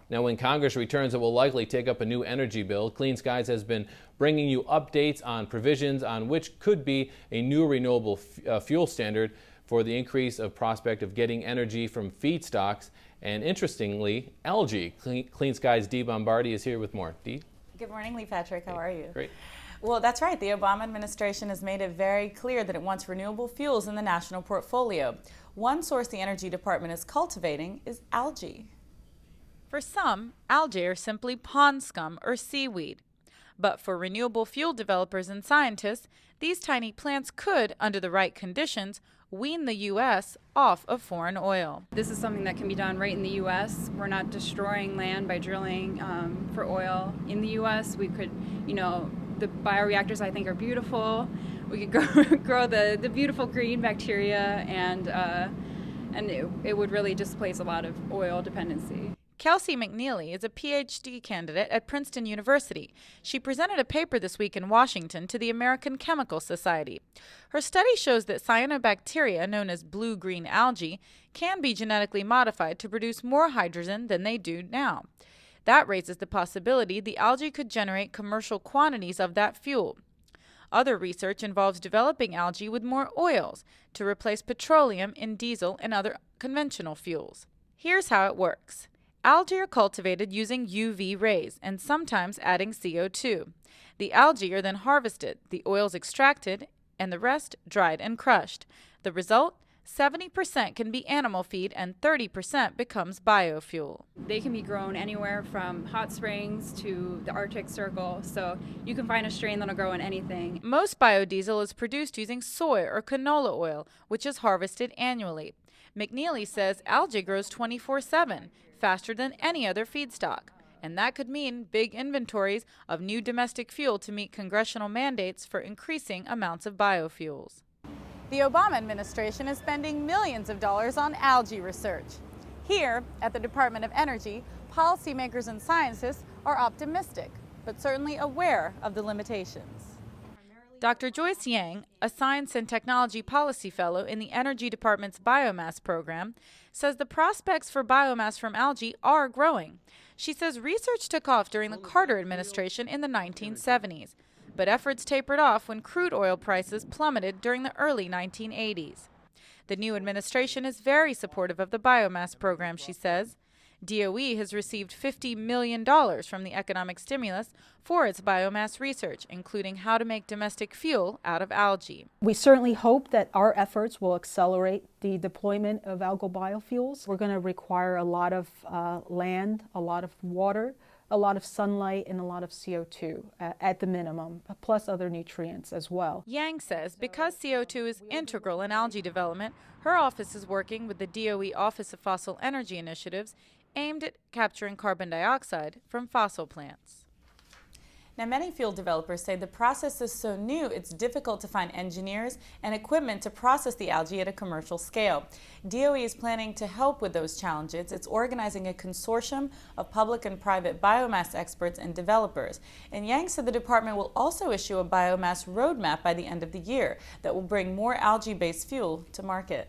Now, when Congress returns, it will likely take up a new energy bill. Clean Skies has been bringing you updates on provisions on which could be a new renewable fuel standard for the increase of prospect of getting energy from feedstocks and, interestingly, algae. Clean Skies' Dee Bhambhani is here with more. Dee? Good morning, Lee Patrick. How are you? Great. Well, that's right. The Obama administration has made it very clear that it wants renewable fuels in the national portfolio. One source the Energy Department is cultivating is algae. For some, algae are simply pond scum or seaweed. But for renewable fuel developers and scientists, these tiny plants could, under the right conditions, wean the U.S. off of foreign oil. This is something that can be done right in the U.S. We're not destroying land by drilling for oil in the U.S. We could, the bioreactors I think are beautiful. We could grow the beautiful green bacteria, and it would really displace a lot of oil dependency. Kelsey McNeely is a PhD candidate at Princeton University. She presented a paper this week in Washington to the American Chemical Society. Her study shows that cyanobacteria, known as blue-green algae, can be genetically modified to produce more hydrogen than they do now. That raises the possibility the algae could generate commercial quantities of that fuel. Other research involves developing algae with more oils to replace petroleum in diesel and other conventional fuels. Here's how it works. Algae are cultivated using UV rays and sometimes adding CO2. The algae are then harvested, the oils extracted, and the rest dried and crushed. The result? 70% can be animal feed and 30% becomes biofuel. They can be grown anywhere from hot springs to the Arctic Circle, so you can find a strain that'll grow in anything. Most biodiesel is produced using soy or canola oil, which is harvested annually. McNeely says algae grows 24/7, faster than any other feedstock. And that could mean big inventories of new domestic fuel to meet congressional mandates for increasing amounts of biofuels. The Obama administration is spending millions of dollars on algae research. Here, at the Department of Energy, policymakers and scientists are optimistic, but certainly aware of the limitations. Dr. Joyce Yang, a Science and Technology Policy Fellow in the Energy Department's Biomass Program, says the prospects for biomass from algae are growing. She says research took off during the Carter administration in the 1970s, but efforts tapered off when crude oil prices plummeted during the early 1980s. The new administration is very supportive of the biomass program, she says. DOE has received $50 million from the economic stimulus for its biomass research, including how to make domestic fuel out of algae. We certainly hope that our efforts will accelerate the deployment of algal biofuels. We're going to require a lot of land, a lot of water, a lot of sunlight, and a lot of CO2 at the minimum, plus other nutrients as well. Yang says because CO2 is integral in algae development, her office is working with the DOE Office of Fossil Energy Initiatives aimed at capturing carbon dioxide from fossil plants. Now, many fuel developers say the process is so new it's difficult to find engineers and equipment to process the algae at a commercial scale. DOE is planning to help with those challenges. It's organizing a consortium of public and private biomass experts and developers. And Yang said the department will also issue a biomass roadmap by the end of the year that will bring more algae-based fuel to market.